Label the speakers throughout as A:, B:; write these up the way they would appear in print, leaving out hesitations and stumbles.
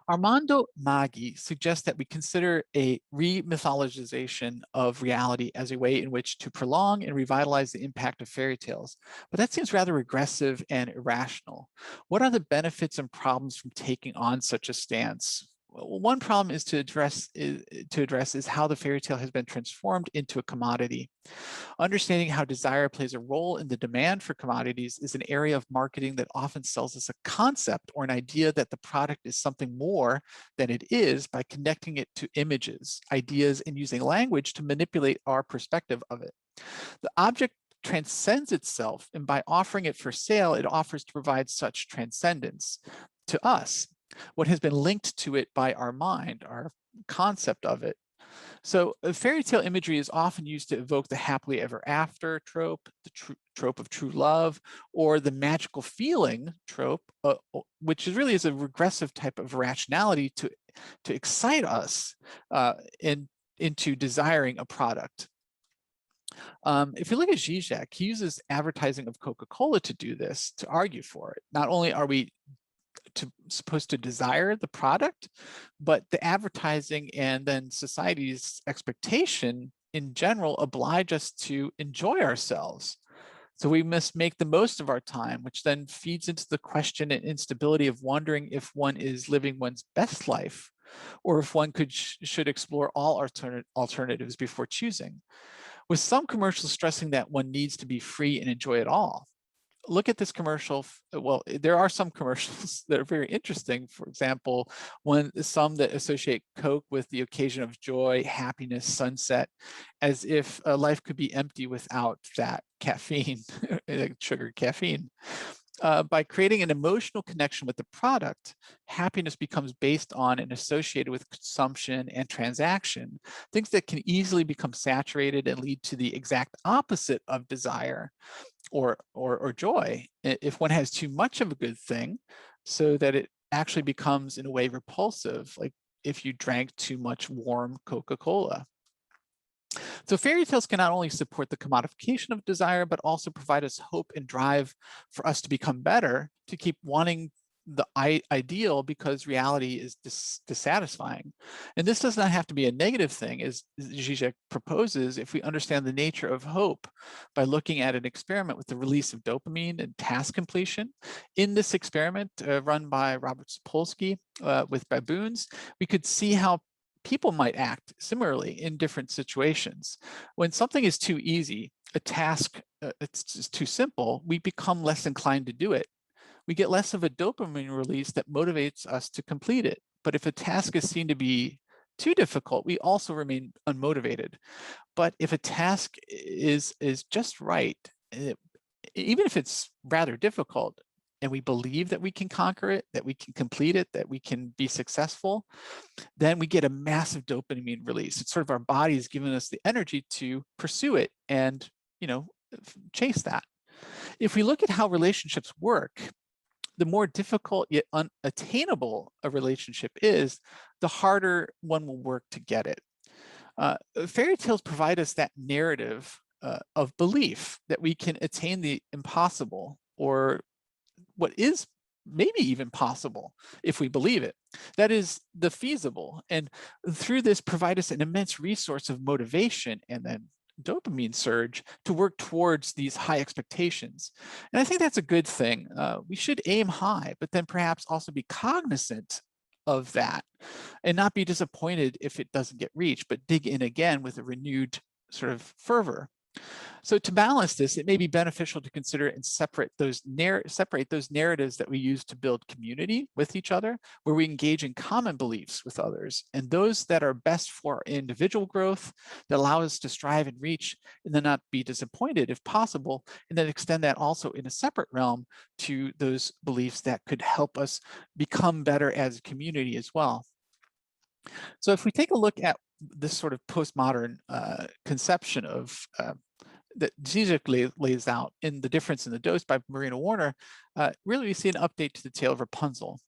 A: Armando Maggi suggests that we consider a re-mythologization of reality as a way in which to prolong and revitalize the impact of fairy tales. But that seems rather regressive and irrational. What are the benefits and problems from taking on such a stance? Well, one problem is to address is how the fairy tale has been transformed into a commodity. Understanding how desire plays a role in the demand for commodities is an area of marketing that often sells us a concept or an idea that the product is something more than it is by connecting it to images, ideas, and using language to manipulate our perspective of it. The object transcends itself, and by offering it for sale, it offers to provide such transcendence to us. What has been linked to it by our mind, our concept of it. So fairy tale imagery is often used to evoke the happily ever after trope, the trope of true love, or the magical feeling trope, which is really is a regressive type of rationality to excite us into desiring a product. If you look at Zizek, he uses advertising of Coca-Cola to do this, to argue for it. Not only are we supposed to desire the product, but the advertising and then society's expectation in general oblige us to enjoy ourselves. So we must make the most of our time, which then feeds into the question and instability of wondering if one is living one's best life, or if one should explore all alternatives before choosing, with some commercials stressing that one needs to be free and enjoy it all. Look at this commercial. Well, there are some commercials that are very interesting. For example, some that associate Coke with the occasion of joy, happiness, sunset, as if life could be empty without that caffeine, sugar caffeine. By creating an emotional connection with the product, happiness becomes based on and associated with consumption and transaction, things that can easily become saturated and lead to the exact opposite of desire or joy if one has too much of a good thing, so that it actually becomes in a way repulsive, like if you drank too much warm Coca-Cola. So fairy tales can not only support the commodification of desire, but also provide us hope and drive for us to become better, to keep wanting the ideal because reality is dissatisfying. And this does not have to be a negative thing, as Zizek proposes, if we understand the nature of hope by looking at an experiment with the release of dopamine and task completion. In this experiment run by Robert Sapolsky with baboons, we could see how people might act similarly in different situations. When something is too easy, a task, it's just too simple, we become less inclined to do it. We get less of a dopamine release that motivates us to complete it. But if a task is seen to be too difficult, we also remain unmotivated. But if a task is just right, even if it's rather difficult, and we believe that we can conquer it, that we can complete it, that we can be successful, then we get a massive dopamine release. It's sort of our body's giving us the energy to pursue it and, chase that. If we look at how relationships work, the more difficult yet unattainable a relationship is, the harder one will work to get it. Fairy tales provide us that narrative of belief that we can attain the impossible, or what is maybe even possible if we believe it. That is the feasible. And through this provide us an immense resource of motivation and then dopamine surge to work towards these high expectations. And I think that's a good thing. We should aim high, but then perhaps also be cognizant of that and not be disappointed if it doesn't get reached, but dig in again with a renewed sort of fervor. So to balance this, it may be beneficial to consider and separate those narratives that we use to build community with each other, where we engage in common beliefs with others, and those that are best for individual growth, that allow us to strive and reach, and then not be disappointed if possible, and then extend that also in a separate realm to those beliefs that could help us become better as a community as well. So if we take a look at this sort of postmodern conception of that Zizek lays out in The Difference in the Dose by Marina Warner, really we see an update to the tale of Rapunzel.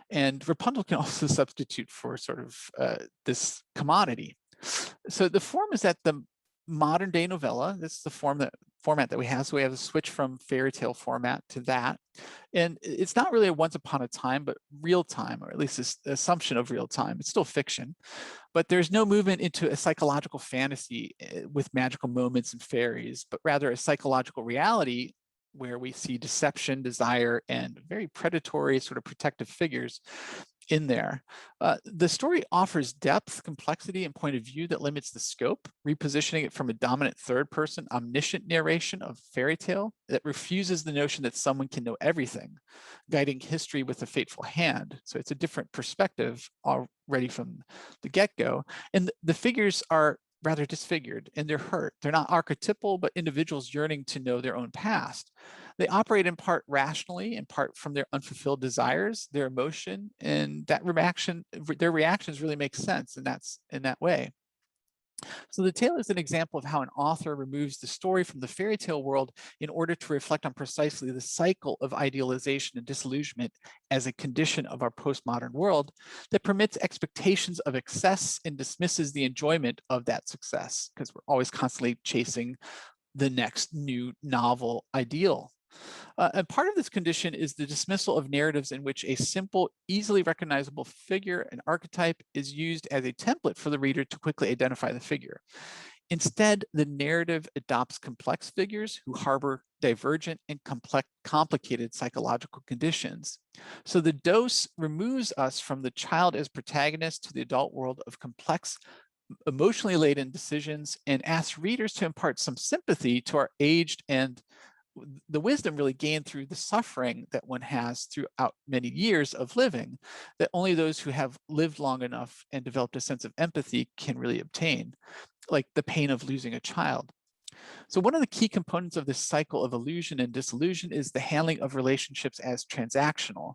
A: And Rapunzel can also substitute for sort of this commodity. So the form is that the modern day novella. This is the format that we have. So we have a switch from fairy tale format to that. And it's not really a once upon a time, but real time, or at least this assumption of real time. It's still fiction, but there's no movement into a psychological fantasy with magical moments and fairies, but rather a psychological reality where we see deception, desire, and very predatory sort of protective figures in there. The story offers depth, complexity, and point of view that limits the scope, repositioning it from a dominant third-person omniscient narration of fairy tale that refuses the notion that someone can know everything, guiding history with a fateful hand. So it's a different perspective already from the get-go. And the figures are rather disfigured and they're hurt. They're not archetypal, but individuals yearning to know their own past. They operate in part rationally, in part from their unfulfilled desires, their emotion, and that reaction, their reactions really make sense, and that's in that way. So the tale is an example of how an author removes the story from the fairy tale world in order to reflect on precisely the cycle of idealization and disillusionment as a condition of our postmodern world that permits expectations of excess and dismisses the enjoyment of that success, because we're always constantly chasing the next new novel ideal. And part of this condition is the dismissal of narratives in which a simple, easily recognizable figure, an archetype, is used as a template for the reader to quickly identify the figure. Instead, the narrative adopts complex figures who harbor divergent and complicated psychological conditions. So the dose removes us from the child as protagonist to the adult world of complex, emotionally laden decisions and asks readers to impart some sympathy to our aged and the wisdom really gained through the suffering that one has throughout many years of living, that only those who have lived long enough and developed a sense of empathy can really obtain, like the pain of losing a child. So one of the key components of this cycle of illusion and disillusion is the handling of relationships as transactional.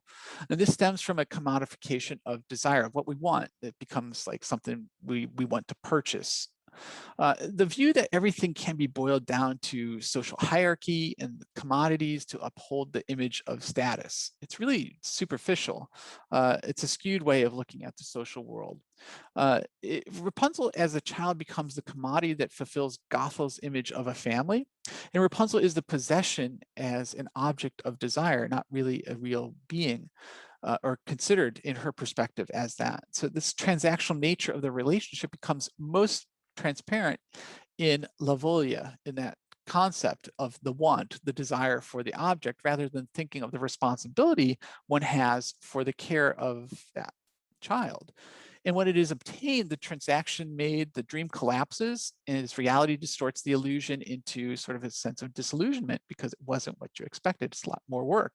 A: And this stems from a commodification of desire, of what we want. It becomes like something we want to purchase. The view that everything can be boiled down to social hierarchy and commodities to uphold the image of status. It's really superficial. It's a skewed way of looking at the social world. Rapunzel as a child becomes the commodity that fulfills Gothel's image of a family. And Rapunzel is the possession as an object of desire, not really a real being. Or considered in her perspective as that. So this transactional nature of the relationship becomes most transparent in La Volia, in that concept of the want, the desire for the object, rather than thinking of the responsibility one has for the care of that child. And when it is obtained, the transaction made, the dream collapses, and its reality distorts the illusion into sort of a sense of disillusionment because it wasn't what you expected. It's a lot more work.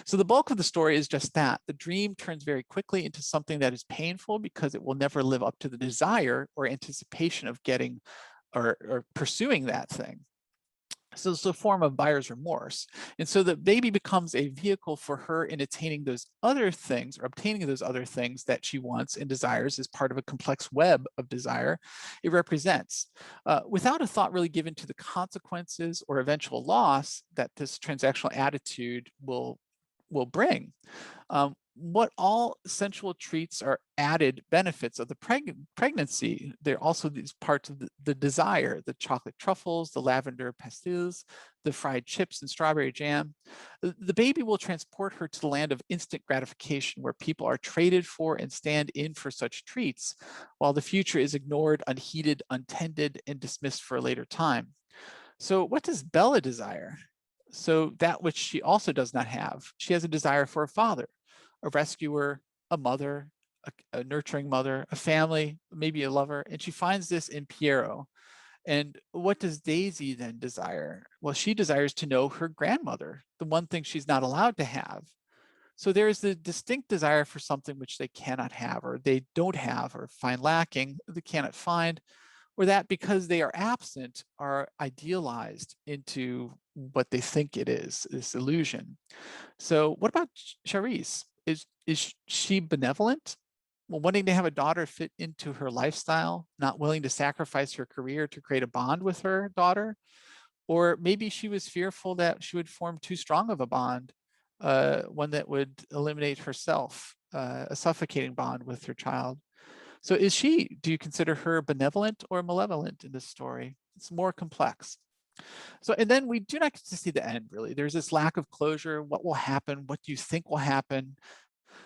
A: So the bulk of the story is just that. The dream turns very quickly into something that is painful because it will never live up to the desire or anticipation of getting or pursuing that thing. So it's a form of buyer's remorse. And so the baby becomes a vehicle for her in attaining those other things or obtaining those other things that she wants and desires as part of a complex web of desire it represents, without a thought really given to the consequences or eventual loss that this transactional attitude will bring. What all sensual treats are added benefits of the pregnancy. They're also these parts of the desire, the chocolate truffles, the lavender pastilles, the fried chips and strawberry jam. The baby will transport her to the land of instant gratification where people are traded for and stand in for such treats, while the future is ignored, unheeded, untended, and dismissed for a later time. So what does Bella desire? So that which she also does not have. She has a desire for a father, a rescuer, a mother, a nurturing mother, a family, maybe a lover, and she finds this in Piero. And what does Daisy then desire? Well, she desires to know her grandmother, the one thing she's not allowed to have. So there is the distinct desire for something which they cannot have, or they don't have, or find lacking, they cannot find, or that because they are absent are idealized into what they think it is, this illusion. So what about Charisse? Is she benevolent? Well, wanting to have a daughter fit into her lifestyle, not willing to sacrifice her career to create a bond with her daughter? Or maybe she was fearful that she would form too strong of a bond, one that would eliminate herself, a suffocating bond with her child. So do you consider her benevolent or malevolent in this story? It's more complex. So, and then we do not get to see the end, really. There's this lack of closure. What will happen? What do you think will happen?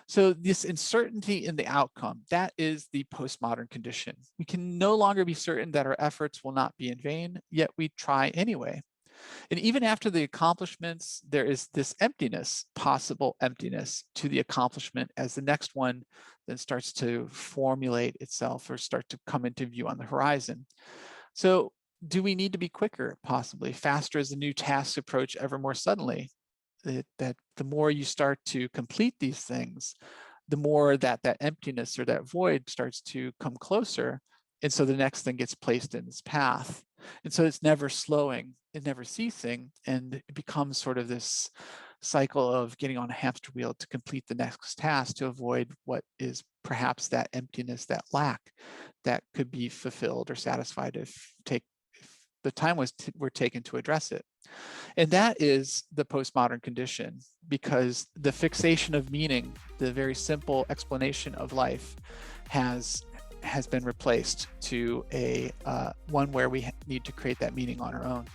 A: So this uncertainty in the outcome, that is the postmodern condition. We can no longer be certain that our efforts will not be in vain, yet we try anyway. And even after the accomplishments, there is this emptiness, possible emptiness to the accomplishment as the next one then starts to formulate itself or start to come into view on the horizon. So do we need to be quicker, possibly faster as the new tasks approach ever more suddenly? That the more you start to complete these things, the more that that emptiness or that void starts to come closer. And so the next thing gets placed in its path. And so it's never slowing, it's never ceasing. And it becomes sort of this cycle of getting on a hamster wheel to complete the next task to avoid what is perhaps that emptiness, that lack that could be fulfilled or satisfied if the time were taken to address it. And that is the postmodern condition, because the fixation of meaning, the very simple explanation of life, has been replaced to a one where we need to create that meaning on our own.